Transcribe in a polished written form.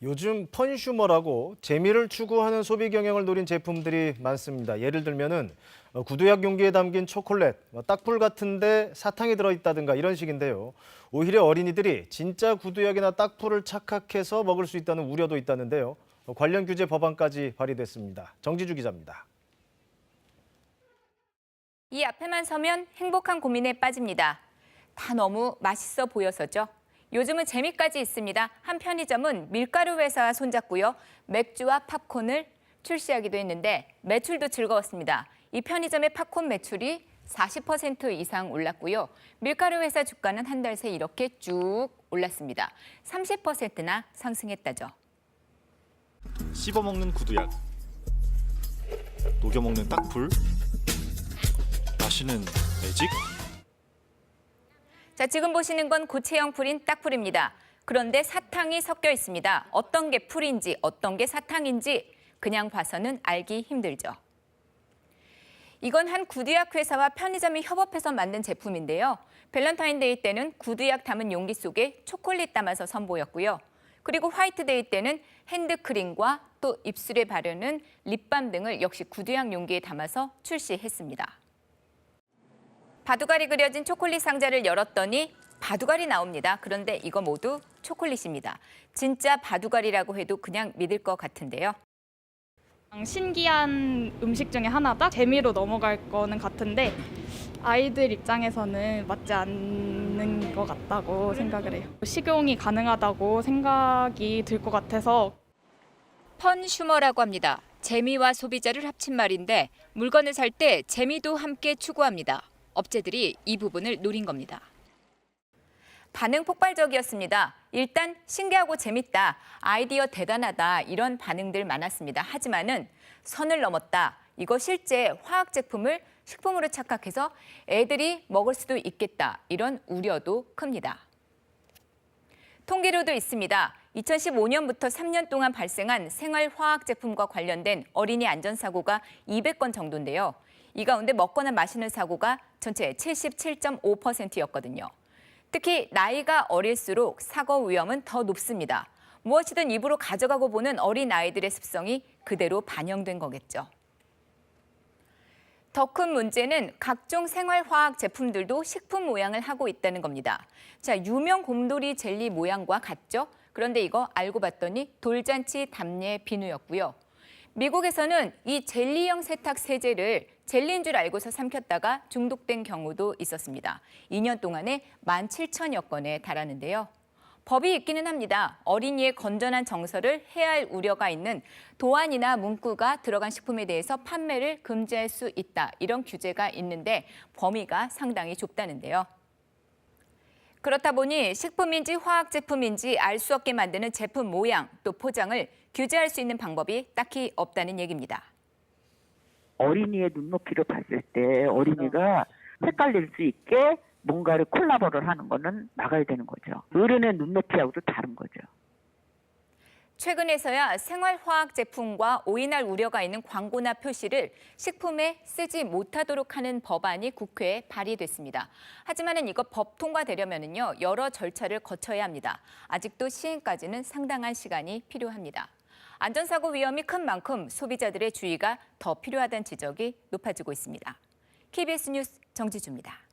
요즘 펀슈머라고 재미를 추구하는 소비 경향을 노린 제품들이 많습니다. 예를 들면은 구두약 용기에 담긴 초콜릿, 딱풀 같은데 사탕이 들어있다든가 이런 식인데요. 오히려 어린이들이 진짜 구두약이나 딱풀을 착각해서 먹을 수 있다는 우려도 있다는데요. 관련 규제 법안까지 발의됐습니다. 정지주 기자입니다. 이 앞에만 서면 행복한 고민에 빠집니다. 다 너무 맛있어 보여서죠. 요즘은 재미까지 있습니다. 한 편의점은 밀가루 회사와 손잡고요. 맥주와 팝콘을 출시하기도 했는데 매출도 즐거웠습니다. 이 편의점의 팝콘 매출이 40% 이상 올랐고요. 밀가루 회사 주가는 한 달 새 이렇게 쭉 올랐습니다. 30%나 상승했다죠. 씹어먹는 구두약, 녹여먹는 딱풀, 마시는 매직? 자, 지금 보시는 건 고체형 풀인 딱풀입니다. 그런데 사탕이 섞여 있습니다. 어떤 게 풀인지 어떤 게 사탕인지 그냥 봐서는 알기 힘들죠. 이건 한 구두약 회사와 편의점이 협업해서 만든 제품인데요. 밸런타인데이 때는 구두약 담은 용기 속에 초콜릿 담아서 선보였고요. 그리고 화이트데이 때는 핸드크림과 또 입술에 바르는 립밤 등을 역시 구두약 용기에 담아서 출시했습니다. 바둑알이 그려진 초콜릿 상자를 열었더니 바둑알이 나옵니다. 그런데 이거 모두 초콜릿입니다. 진짜 바둑알이라고 해도 그냥 믿을 것 같은데요. 신기한 음식 중에 하나다. 재미로 넘어갈 거는 같은데 아이들 입장에서는 맞지 않는 것 같다고 생각을 해요. 식용이 가능하다고 생각이 들 것 같아서. 펀슈머라고 합니다. 재미와 소비자를 합친 말인데 물건을 살 때 재미도 함께 추구합니다. 업체들이 이 부분을 노린 겁니다. 반응 폭발적이었습니다. 일단 신기하고 재밌다, 아이디어 대단하다 이런 반응들 많았습니다. 하지만은 선을 넘었다. 이거 실제 화학 제품을 식품으로 착각해서 애들이 먹을 수도 있겠다. 이런 우려도 큽니다. 통계로도 있습니다. 2015년부터 3년 동안 발생한 생활화학 제품과 관련된 어린이 안전사고가 200건 정도인데요. 이 가운데 먹거나 마시는 사고가 전체 77.5%였거든요. 특히 나이가 어릴수록 사고 위험은 더 높습니다. 무엇이든 입으로 가져가고 보는 어린 아이들의 습성이 그대로 반영된 거겠죠. 더 큰 문제는 각종 생활화학 제품들도 식품 모양을 하고 있다는 겁니다. 자, 유명 곰돌이 젤리 모양과 같죠? 그런데 이거 알고 봤더니 돌잔치 답례 비누였고요. 미국에서는 이 젤리형 세탁 세제를 젤리인 줄 알고서 삼켰다가 중독된 경우도 있었습니다. 2년 동안에 17,000여 건에 달하는데요. 법이 있기는 합니다. 어린이의 건전한 정서를 해할 우려가 있는 도안이나 문구가 들어간 식품에 대해서 판매를 금지할 수 있다. 이런 규제가 있는데 범위가 상당히 좁다는데요. 그렇다 보니 식품인지 화학 제품인지 알 수 없게 만드는 제품 모양 또 포장을 규제할 수 있는 방법이 딱히 없다는 얘기입니다. 어린이의 눈높이로 봤을 때 어린이가 헷갈릴 수 있게 뭔가를 콜라보를 하는 거는 막아야 되는 거죠. 어른의 눈높이하고도 다른 거죠. 최근에서야 생활화학 제품과 오인할 우려가 있는 광고나 표시를 식품에 쓰지 못하도록 하는 법안이 국회에 발의됐습니다. 하지만 이거 법 통과되려면요 여러 절차를 거쳐야 합니다. 아직도 시행까지는 상당한 시간이 필요합니다. 안전사고 위험이 큰 만큼 소비자들의 주의가 더 필요하다는 지적이 높아지고 있습니다. KBS 뉴스 정지주입니다.